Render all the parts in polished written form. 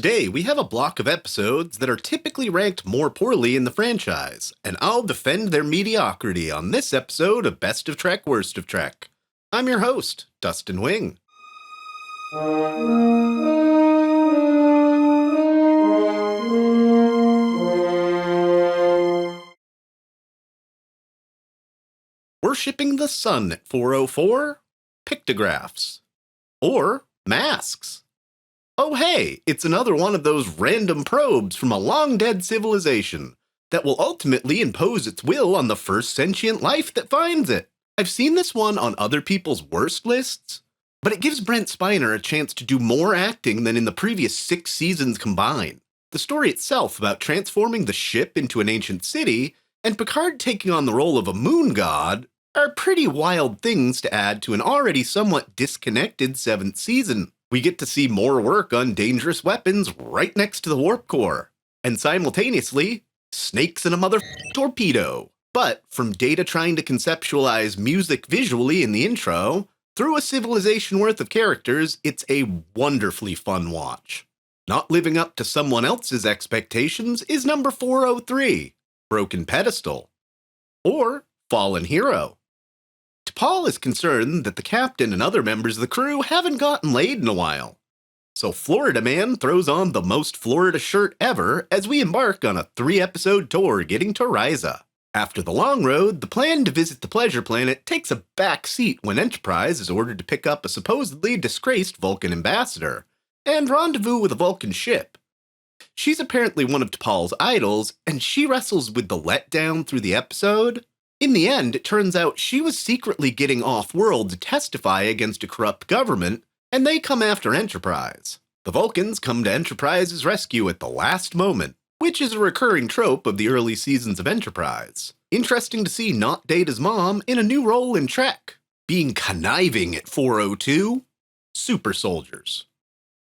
Today, we have a block of episodes that are typically ranked more poorly in the franchise, and I'll defend their mediocrity on this episode of Best of Trek, Worst of Trek. I'm your host, Dustin Wing. Worshipping the Sun at 404? Pictographs. Or masks. Oh hey, it's another one of those random probes from a long-dead civilization that will ultimately impose its will on the first sentient life that finds it. I've seen this one on other people's worst lists, but it gives Brent Spiner a chance to do more acting than in the previous 6 seasons combined. The story itself about transforming the ship into an ancient city, and Picard taking on the role of a moon god, are pretty wild things to add to an already somewhat disconnected 7th season. We get to see more work on dangerous weapons right next to the warp core, and simultaneously, snakes in a torpedo. But from Data trying to conceptualize music visually in the intro, through a civilization worth of characters, it's a wonderfully fun watch. Not living up to someone else's expectations is number 403, Broken Pedestal, or Fallen Hero. T'Pol is concerned that the captain and other members of the crew haven't gotten laid in a while. So Florida Man throws on the most Florida shirt ever as we embark on a 3-episode tour getting to Risa. After the long road, the plan to visit the pleasure planet takes a back seat when Enterprise is ordered to pick up a supposedly disgraced Vulcan ambassador and rendezvous with a Vulcan ship. She's apparently one of T'Pol's idols, and she wrestles with the letdown through the episode. In the end, it turns out she was secretly getting off-world to testify against a corrupt government, and they come after Enterprise. The Vulcans come to Enterprise's rescue at the last moment, which is a recurring trope of the early seasons of Enterprise. Interesting to see not Data's mom in a new role in Trek, being conniving at 402, Super Soldiers.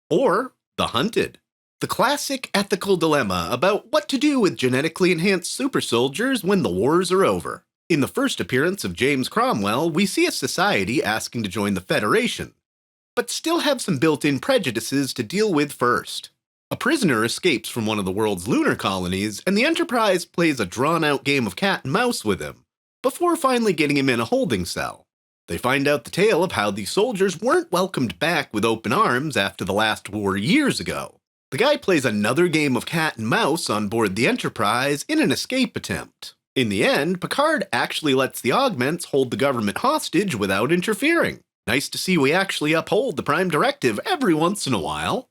Or The Hunted, the classic ethical dilemma about what to do with genetically enhanced super soldiers when the wars are over. In the first appearance of James Cromwell, we see a society asking to join the Federation, but still have some built-in prejudices to deal with first. A prisoner escapes from one of the world's lunar colonies, and the Enterprise plays a drawn-out game of cat and mouse with him, before finally getting him in a holding cell. They find out the tale of how these soldiers weren't welcomed back with open arms after the last war years ago. The guy plays another game of cat and mouse on board the Enterprise in an escape attempt. In the end, Picard actually lets the augments hold the government hostage without interfering. Nice to see we actually uphold the Prime Directive every once in a while.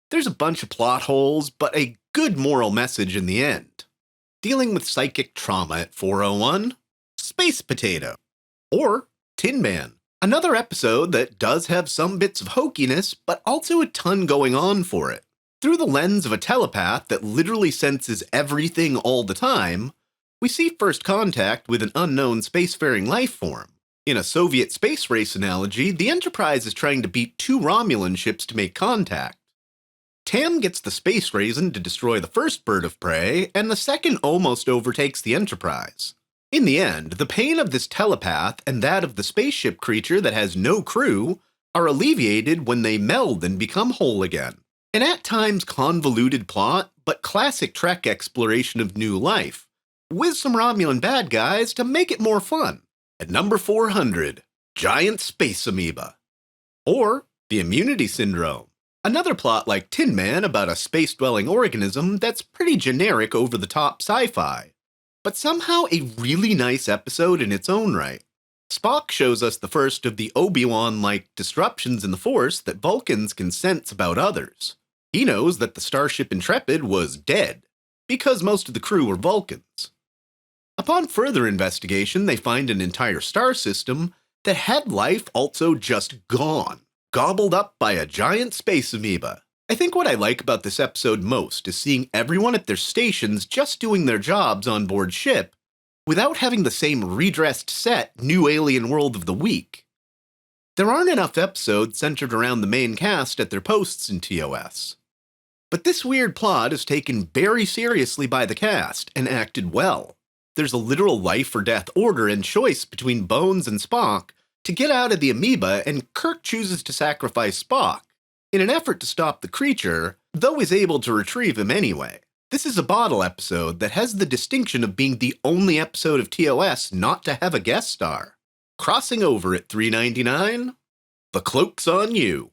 There's a bunch of plot holes, but a good moral message in the end. Dealing with psychic trauma at 401, Space Potato, or Tin Man. Another episode that does have some bits of hokiness, but also a ton going on for it. Through the lens of a telepath that literally senses everything all the time, we see first contact with an unknown spacefaring life form. In a Soviet space race analogy, the Enterprise is trying to beat 2 Romulan ships to make contact. Tam gets the space raisin to destroy the first bird of prey, and the second almost overtakes the Enterprise. In the end, the pain of this telepath and that of the spaceship creature that has no crew are alleviated when they meld and become whole again. An at times convoluted plot, but classic Trek exploration of new life, with some Romulan bad guys to make it more fun. At number 400, Giant Space Amoeba. Or The Immunity Syndrome. Another plot like Tin Man about a space-dwelling organism that's pretty generic over-the-top sci-fi, but somehow a really nice episode in its own right. Spock shows us the first of the Obi-Wan-like disruptions in the Force that Vulcans can sense about others. He knows that the Starship Intrepid was dead, because most of the crew were Vulcans. Upon further investigation, they find an entire star system that had life also just gone, gobbled up by a giant space amoeba. I think what I like about this episode most is seeing everyone at their stations just doing their jobs on board ship, without having the same redressed set new alien world of the week. There aren't enough episodes centered around the main cast at their posts in TOS. But this weird plot is taken very seriously by the cast and acted well. There's a literal life or death order and choice between Bones and Spock to get out of the amoeba, and Kirk chooses to sacrifice Spock. In an effort to stop the creature, though is able to retrieve him anyway. This is a bottle episode that has the distinction of being the only episode of TOS not to have a guest star. Crossing over at 399, The Cloaks on You,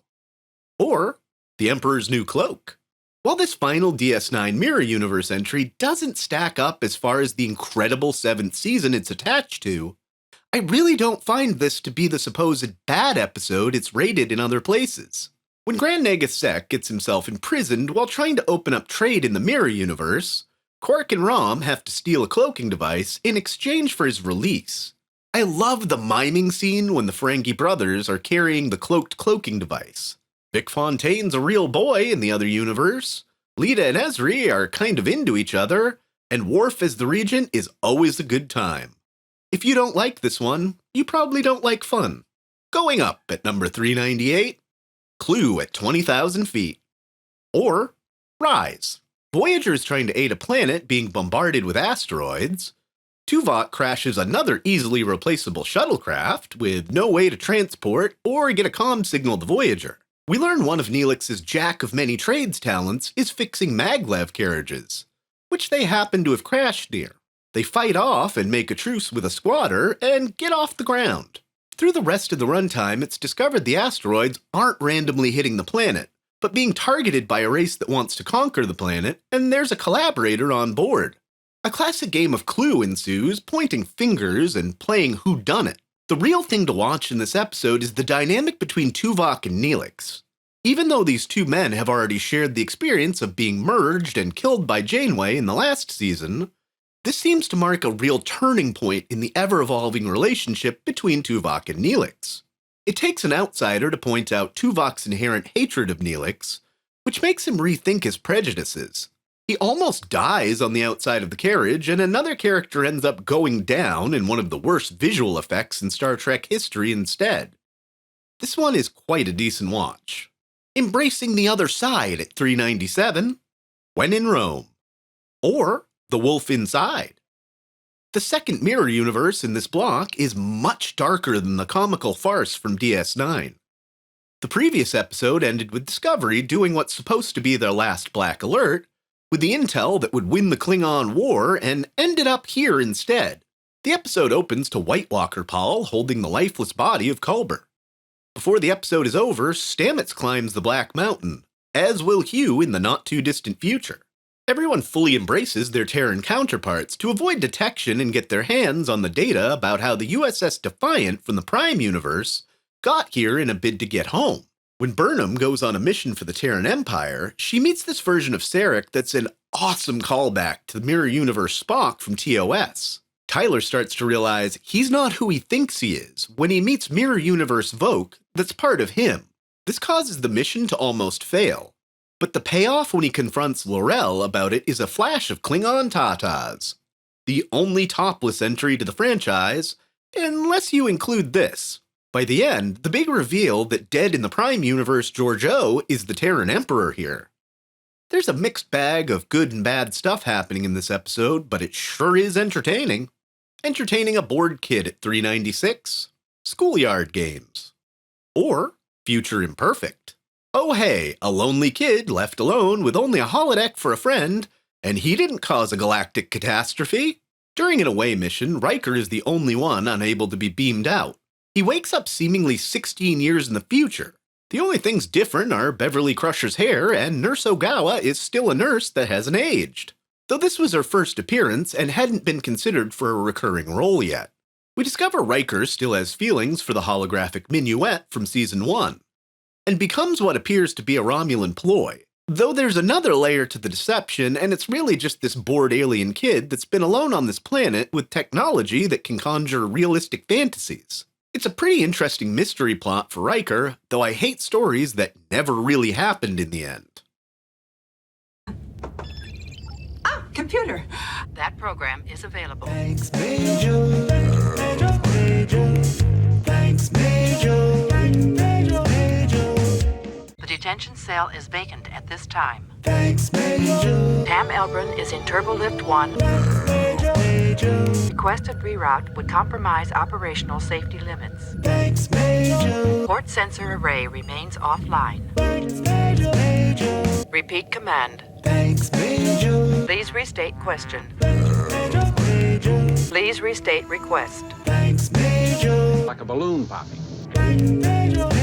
or The Emperor's New Cloak. While this final DS9 Mirror Universe entry doesn't stack up as far as the incredible 7th season it's attached to, I really don't find this to be the supposed bad episode it's rated in other places. When Grand Nagus Sec gets himself imprisoned while trying to open up trade in the Mirror Universe, Quark and Rom have to steal a cloaking device in exchange for his release. I love the miming scene when the Ferengi brothers are carrying the cloaked cloaking device. Vic Fontaine's a real boy in the other universe, Lita and Ezri are kind of into each other, and Worf as the Regent is always a good time. If you don't like this one, you probably don't like fun. Going up at number 398, Clue at 20,000 feet. Or Rise. Voyager is trying to aid a planet being bombarded with asteroids. Tuvok crashes another easily replaceable shuttlecraft with no way to transport or get a comm signal to Voyager. We learn one of Neelix's jack-of-many-trades talents is fixing maglev carriages, which they happen to have crashed near. They fight off and make a truce with a squatter and get off the ground. Through the rest of the runtime, it's discovered the asteroids aren't randomly hitting the planet, but being targeted by a race that wants to conquer the planet, and there's a collaborator on board. A classic game of Clue ensues, pointing fingers and playing whodunit. The real thing to watch in this episode is the dynamic between Tuvok and Neelix. Even though these two men have already shared the experience of being merged and killed by Janeway in the last season, this seems to mark a real turning point in the ever-evolving relationship between Tuvok and Neelix. It takes an outsider to point out Tuvok's inherent hatred of Neelix, which makes him rethink his prejudices. He almost dies on the outside of the carriage, and another character ends up going down in one of the worst visual effects in Star Trek history instead. This one is quite a decent watch. Embracing the Other Side at 397, When in Rome. Or The Wolf Inside. The second mirror universe in this block is much darker than the comical farce from DS9. The previous episode ended with Discovery doing what's supposed to be their last Black Alert, with the intel that would win the Klingon War, and ended up here instead. The episode opens to White Walker Paul holding the lifeless body of Culber. Before the episode is over, Stamets climbs the Black Mountain, as will Hugh in the not-too-distant future. Everyone fully embraces their Terran counterparts to avoid detection and get their hands on the data about how the USS Defiant from the Prime universe got here in a bid to get home. When Burnham goes on a mission for the Terran Empire, she meets this version of Sarek that's an awesome callback to the Mirror Universe Spock from TOS. Tyler starts to realize he's not who he thinks he is when he meets Mirror Universe Voke that's part of him. This causes the mission to almost fail, but the payoff when he confronts L'Orelle about it is a flash of Klingon tatas. The only topless entry to the franchise, unless you include this. By the end, the big reveal that dead in the Prime universe Georgiou is the Terran Emperor here. There's a mixed bag of good and bad stuff happening in this episode, but it sure is entertaining. Entertaining a bored kid at 396, Schoolyard Games. Or Future Imperfect. Oh hey, a lonely kid left alone with only a holodeck for a friend, and he didn't cause a galactic catastrophe. During an away mission, Riker is the only one unable to be beamed out. He wakes up seemingly 16 years in the future. The only things different are Beverly Crusher's hair, and Nurse Ogawa is still a nurse that hasn't aged. Though this was her first appearance and hadn't been considered for a recurring role yet. We discover Riker still has feelings for the holographic Minuet from Season 1, and becomes what appears to be a Romulan ploy. Though there's another layer to the deception, and it's really just this bored alien kid that's been alone on this planet with technology that can conjure realistic fantasies. It's a pretty interesting mystery plot for Riker, though I hate stories that never really happened in the end. Ah, computer. That program is available. Thanks, Major. Thanks, Major. The detention cell is vacant at this time. Thanks, Major. Tam Elbrun is in Turbolift 1. Requested reroute would compromise operational safety limits. Thanks, Major. Port sensor array remains offline. Thanks, Major. Repeat command. Thanks, Major. Please restate question. Major. Please restate request. Thanks, Major. Like a balloon popping. Major.